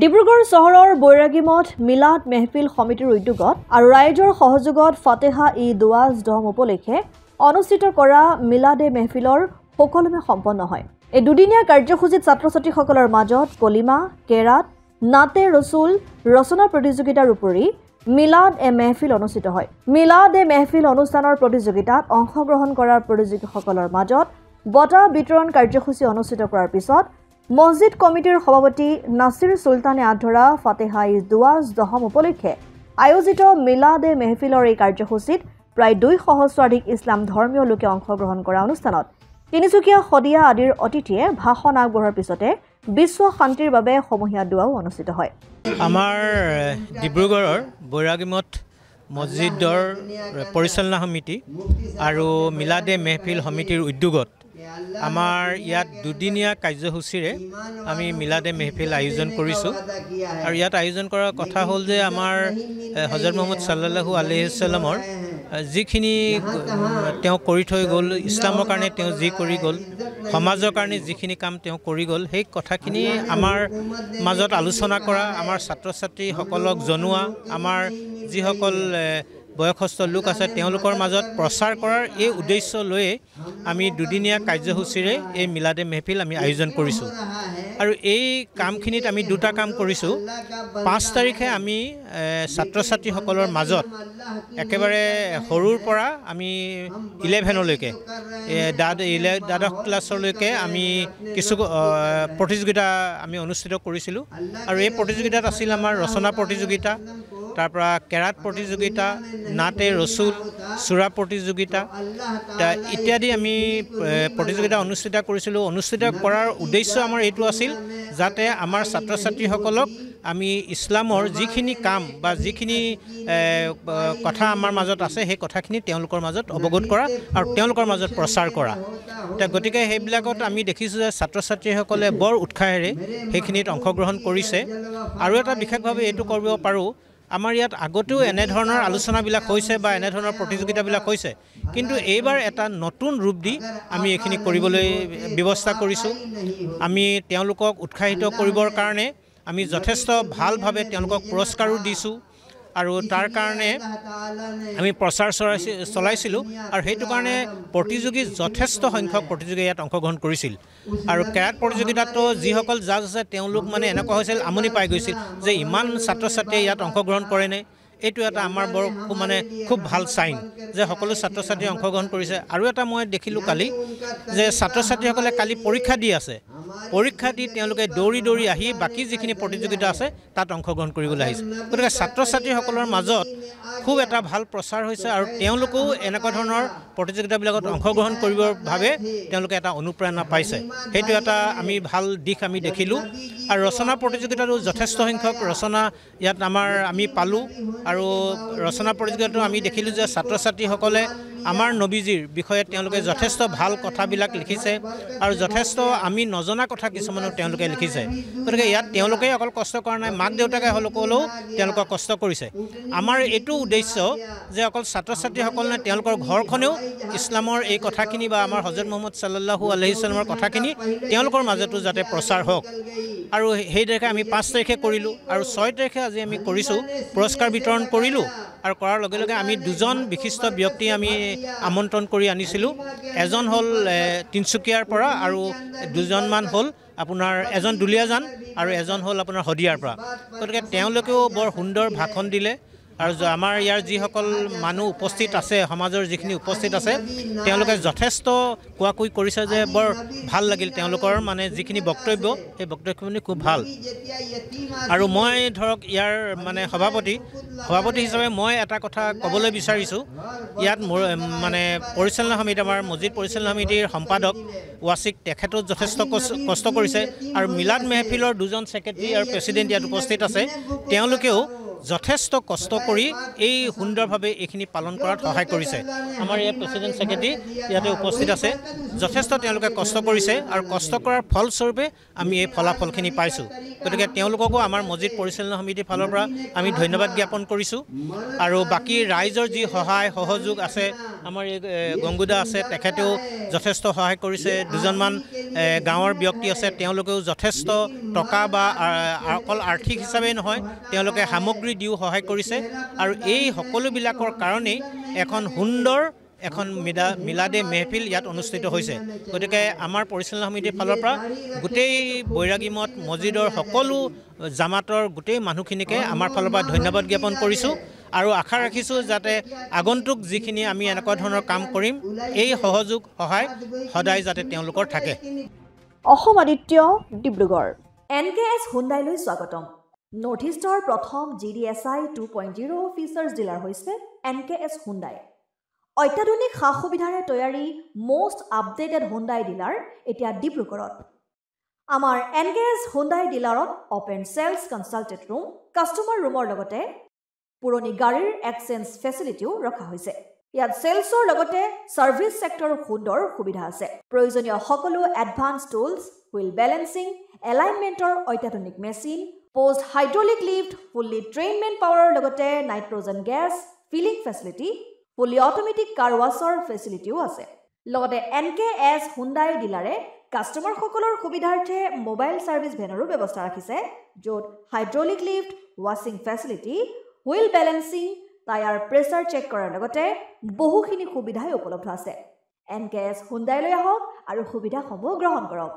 ডিব্ৰুগড় চহৰৰ বৈৰাগী মঠ মিলাদ মেহফিল সমিতিৰ উদ্যোগত আৰু ৰাইজৰ সহযোগত ফাতেহা ই দুৱাজ দহম উপলক্ষে অনুষ্ঠিত কৰা মিলাদে মেহফিলৰ সকলোমে সম্পন্ন হয়। এই দুদিনীয়া কাৰ্যসূচীত ছাত্ৰ-ছাত্ৰীসকলৰ মাজত কলিমা, কেৰাত, নাতে ৰচুল ৰচনা প্ৰতিযোগিতাৰ উপৰি মিলাদ এ মেহফিল অনুষ্ঠিত হয়। মিলাদ এ মেহফিল অনুষ্ঠানৰ প্ৰতিযোগিতাত অংশগ্ৰহণ কৰা প্ৰতিযোগীসকলৰ মাজত বঁটা বিতৰণ কাৰ্যসূচী অনুষ্ঠিত কৰাৰ পিছত মছজিদ কমিটিৰ সভাপতি নাছিৰ সুলতানে আধৰা ফাতেহা ই দুৱাজ দহম উপলক্ষে আয়োজিত মিলাদ এ মেহফিলৰ এই কাৰ্যসূচীত প্ৰায় 2 সহস্ৰাধিক ইছলাম ধৰ্মীয় লোকে অংশগ্ৰহণ কৰা অনুষ্ঠানত তিনিচুকীয়া শদিয়া আদিৰ অতিথিয়ে ভাষণ আগবঢ়োৱাৰ পিছতে বিশ্ব শান্তিৰ বাবে সমূহীয়া দুৱাও অনুষ্ঠিত হয়। আমাৰ ডিব্ৰুগড়ৰ বৈৰাগী মঠ মছজিদৰ পৰিচালনা সমিতি আৰু মিলাদে মেহফিল সমিতিৰ উদ্যোগত আমাৰ ইয়াত দুদিনীয়া কাৰ্যসূচীৰে আমি মিলাদে মেহফিল আয়োজন কৰিছোঁ। আৰু ইয়াত আয়োজন কৰাৰ কথা হ'ল যে আমাৰ হজৰত মুহাম্মদ সাল্লাল্লাহু আলাইহি ওয়াসাল্লামৰ যিখিনি তেওঁ কৰি থৈ গ'ল, ইছলামৰ কাৰণে তেওঁ যি কৰি গ'ল, সমাজৰ কাৰণে যিখিনি কাম তেওঁ কৰি গ'ল, সেই কথাখিনি আমাৰ মাজত আলোচনা কৰা, আমাৰ ছাত্ৰ ছাত্ৰীসকলক জনোৱা, আমাৰ যিসকল বয়সস্থ লোক আছে তেওঁলোকৰ মাজত প্ৰচাৰ কৰাৰ এই উদ্দেশ্য লৈ আমি দুদিনীয়া কাৰ্যসূচীৰে এই মিলাদে মেহফিল আমি আয়োজন কৰিছোঁ। আৰু এই কামখিনিত আমি দুটা কাম কৰিছোঁ। 5 তাৰিখে আমি ছাত্ৰ ছাত্ৰীসকলৰ মাজত একেবাৰে সৰুৰ পৰা আমি 11লৈকে দ্বাদশ ক্লাছলৈকে আমি কিছু প্ৰতিযোগিতা আমি অনুষ্ঠিত কৰিছিলোঁ। আৰু এই প্ৰতিযোগিতাত আছিল আমাৰ ৰচনা প্ৰতিযোগিতা, তাৰপৰা কেৰাত প্ৰতিযোগিতা, নাতে ৰচুল, চূৰা প্ৰতিযোগিতা ইত্যাদি আমি প্ৰতিযোগিতা অনুষ্ঠিত কৰিছিলোঁ। অনুষ্ঠিত কৰাৰ উদ্দেশ্য আমাৰ এইটো আছিল যাতে আমাৰ ছাত্ৰ ছাত্ৰীসকলক আমি ইছলামৰ যিখিনি কাম বা যিখিনি কথা আমাৰ মাজত আছে সেই কথাখিনি তেওঁলোকৰ মাজত অৱগত কৰা আৰু তেওঁলোকৰ মাজত প্ৰচাৰ কৰা। গতিকে সেইবিলাকত আমি দেখিছোঁ যে ছাত্ৰ ছাত্ৰীসকলে বৰ উৎসাহেৰে সেইখিনিত অংশগ্ৰহণ কৰিছে। আৰু এটা বিশেষভাৱে এইটো কৰিব পাৰোঁ, আমাৰ ইয়াত আগতেও এনেধৰণৰ আলোচনাবিলাক হৈছে বা এনেধৰণৰ প্ৰতিযোগিতাবিলাক হৈছে, কিন্তু এইবাৰ এটা নতুন ৰূপ দি আমি এইখিনি কৰিবলৈ ব্যৱস্থা কৰিছোঁ। আমি তেওঁলোকক উৎসাহিত কৰিবৰ কাৰণে আমি যথেষ্ট ভালভাৱে তেওঁলোকক পুৰস্কাৰো দিছোঁ আৰু তাৰ কাৰণে আমি প্ৰচাৰ চলাইছিলোঁ। আৰু সেইটো কাৰণে প্ৰতিযোগী যথেষ্ট সংখ্যক প্ৰতিযোগীয়ে ইয়াত অংশগ্ৰহণ কৰিছিল। আৰু কেৰাত প্ৰতিযোগিতাতো যিসকল জাজ আছে তেওঁলোক মানে এনেকুৱা হৈছিল, আমনি পাই গৈছিল যে ইমান ছাত্ৰ ছাত্ৰীয়ে ইয়াত অংশগ্ৰহণ কৰেনে। এইটো এটা আমাৰ বৰ খুব ভাল চাইন যে সকলো ছাত্ৰ ছাত্ৰীয়ে অংশগ্ৰহণ কৰিছে। আৰু এটা মই দেখিলোঁ কালি যে ছাত্ৰ ছাত্ৰীসকলে কালি পৰীক্ষা দি আছে, পৰীক্ষা দি তেওঁলোকে দৌৰি দৌৰি আহি বাকী যিখিনি প্ৰতিযোগিতা আছে তাত অংশগ্ৰহণ কৰিবলৈ আহিছে। গতিকে ছাত্ৰ ছাত্ৰীসকলৰ মাজত খুব এটা ভাল প্ৰচাৰ হৈছে আৰু তেওঁলোকেও এনেকুৱা ধৰণৰ প্ৰতিযোগিতাবিলাকত অংশগ্ৰহণ কৰিবৰ বাবে তেওঁলোকে এটা অনুপ্ৰেৰণা পাইছে। সেইটো এটা আমি ভাল দিশ আমি দেখিলোঁ। আৰু ৰচনা প্ৰতিযোগিতাতো যথেষ্ট সংখ্যক ৰচনা ইয়াত আমি পালোঁ। আৰু ৰচনা প্ৰতিযোগিতাতো আমি দেখিলোঁ যে ছাত্ৰ ছাত্ৰীসকলে আমাৰ নবীজীৰ বিষয়ে তেওঁলোকে যথেষ্ট ভাল কথাবিলাক লিখিছে আৰু যথেষ্ট আমি নজনা কথা কিছুমানো তেওঁলোকে লিখিছে। গতিকে ইয়াত তেওঁলোকে অকল কষ্ট কৰা নাই, মাক দেউতাকে হ'লেও তেওঁলোকক কষ্ট কৰিছে। আমাৰ এইটো উদ্দেশ্য যে অকল ছাত্ৰ ছাত্ৰীসকল নাই, তেওঁলোকৰ ঘৰখনেও ইছলামৰ এই কথাখিনি বা আমাৰ হজৰত মুহাম্মদ সাল্লাল্লাহু আলাইহি ওয়াসাল্লামৰ কথাখিনি তেওঁলোকৰ মাজতো যাতে প্ৰচাৰ হওক। আৰু সেই তাৰিখে আমি 5 তাৰিখে কৰিলোঁ আৰু 6 তাৰিখে আজি আমি কৰিছোঁ, পুৰস্কাৰ বিতৰণ কৰিলোঁ। আৰু কৰাৰ লগে লগে আমি 2জন বিশিষ্ট ব্যক্তি আমি আমন্ত্ৰণ কৰি আনিছিলোঁ। এজন হ'ল তিনিচুকীয়াৰ পৰা আৰু 2জনমান হ'ল আপোনাৰ, এজন দুলীয়াজান আৰু এজন হ'ল আপোনাৰ শদিয়াৰ পৰা। গতিকে তেওঁলোকেও বৰ সুন্দৰ ভাষণ দিলে। আৰু আমাৰ ইয়াৰ যিসকল মানুহ উপস্থিত আছে, সমাজৰ যিখিনি উপস্থিত আছে তেওঁলোকে যথেষ্ট কোৱাকুই কৰিছে যে বৰ ভাল লাগিল তেওঁলোকৰ মানে যিখিনি বক্তব্য, সেই বক্তব্যখিনি খুব ভাল। আৰু মই ধৰক ইয়াৰ মানে সভাপতি হিচাপে মই এটা কথা ক'বলৈ বিচাৰিছোঁ। ইয়াত মোৰ মানে পৰিচালনা সমিতি, আমাৰ মছজিদ পৰিচালনা সমিতিৰ সম্পাদক ৱাছিক, তেখেতেও যথেষ্ট কষ্ট কৰিছে। আৰু মিলাদ মেহফিলৰ 2জন ছেক্ৰেটাৰী আৰু প্ৰেছিডেণ্ট ইয়াত উপস্থিত আছে, তেওঁলোকেও যথেষ্ট কষ্ট কৰি এই সুন্দৰভাৱে এইখিনি পালন কৰাত সহায় কৰিছে। আমাৰ ইয়াত প্ৰেছিডেণ্ট ছেক্ৰেটাৰী ইয়াতে উপস্থিত আছে, যথেষ্ট তেওঁলোকে কষ্ট কৰিছে আৰু কষ্ট কৰাৰ ফলস্বৰূপে আমি এই ফলাফলখিনি পাইছোঁ। গতিকে তেওঁলোককো আমাৰ মছজিদ পৰিচালনা সমিতিৰ ফালৰ পৰা আমি ধন্যবাদ জ্ঞাপন কৰিছোঁ। আৰু বাকী ৰাইজৰ যি সহায় সহযোগ আছে আমাৰ এই গংগুদা আছে, তেখেতেও যথেষ্ট সহায় কৰিছে। দুজনমান গাঁৱৰ ব্যক্তি আছে, তেওঁলোকেও যথেষ্ট টকা বা অকল আৰ্থিক হিচাপেই নহয়, তেওঁলোকে সামগ্ৰী দিও সহায় কৰিছে। আৰু এই সকলোবিলাকৰ কাৰণেই এখন সুন্দৰ মিলাদে মেহফিল ইয়াত অনুষ্ঠিত হৈছে। গতিকে আমাৰ পৰিচালনা সমিতিৰ ফালৰ পৰা গোটেই বৈৰাগী মঠ মছজিদৰ সকলো জামাতৰ গোটেই মানুহখিনিকে আমাৰ ফালৰ পৰা ধন্যবাদ জ্ঞাপন কৰিছোঁ আৰু আশা ৰাখিছোঁ যাতে আগন্তুক যিখিনি আমি এনেকুৱা ধৰণৰ কাম কৰিম, এই সহায় সদায় যাতে তেওঁলোকৰ থাকে। অসম আদিত্য, ডিব্ৰুগড়। NKS হুণ্ডাইলৈ স্বাগতম। নৰ্থ ইষ্টৰ প্ৰথম GDSI 2.0 ফিচাৰ্ছ ডিলাৰ হৈছে NKS হুণ্ডাই। অত্যাধুনিক সা সুবিধাৰে তৈয়াৰী মষ্ট আপডেটেড হুণ্ডাই ডিলাৰ এতিয়া ডিব্ৰুগড়ত। আমাৰ NKS হুণ্ডাই ডিলাৰত open sales consulted room, customer ৰুমৰ লগতে পুৰণি গাড়ীৰ এক্সচেঞ্জ ফেচিলিটিও ৰখা হৈছে। ইয়াত চেলছৰ লগতে ছাৰ্ভিচ ছেক্টৰৰ সুন্দৰ সুবিধা আছে। প্ৰয়োজনীয় সকলো এডভান্স টুলছ, হুইল বেলেন্সিং, এলাইনমেণ্টৰ অত্যাধুনিক machine, post hydraulic lift, fully ট্ৰেইনমেণ্ট পাৱাৰৰ লগতে nitrogen gas filling facility, fully automatic car washer ফেচিলিটিও আছে। লগতে NKS হুণ্ডাই ডিলাৰে কাষ্টমাৰসকলৰ সুবিধাৰ্থে মোবাইল ছাৰ্ভিচ ভেনৰো ব্যৱস্থা ৰাখিছে, য'ত হাইড্ৰলিক লিফ্ট, ৱাশ্বিং facility, wheel balancing, tyre pressure check কৰাৰ লগতে বহুখিনি সুবিধাই উপলব্ধ আছে। NKS হুণ্ডাইলৈ আহক আৰু সুবিধাসমূহ গ্ৰহণ কৰক।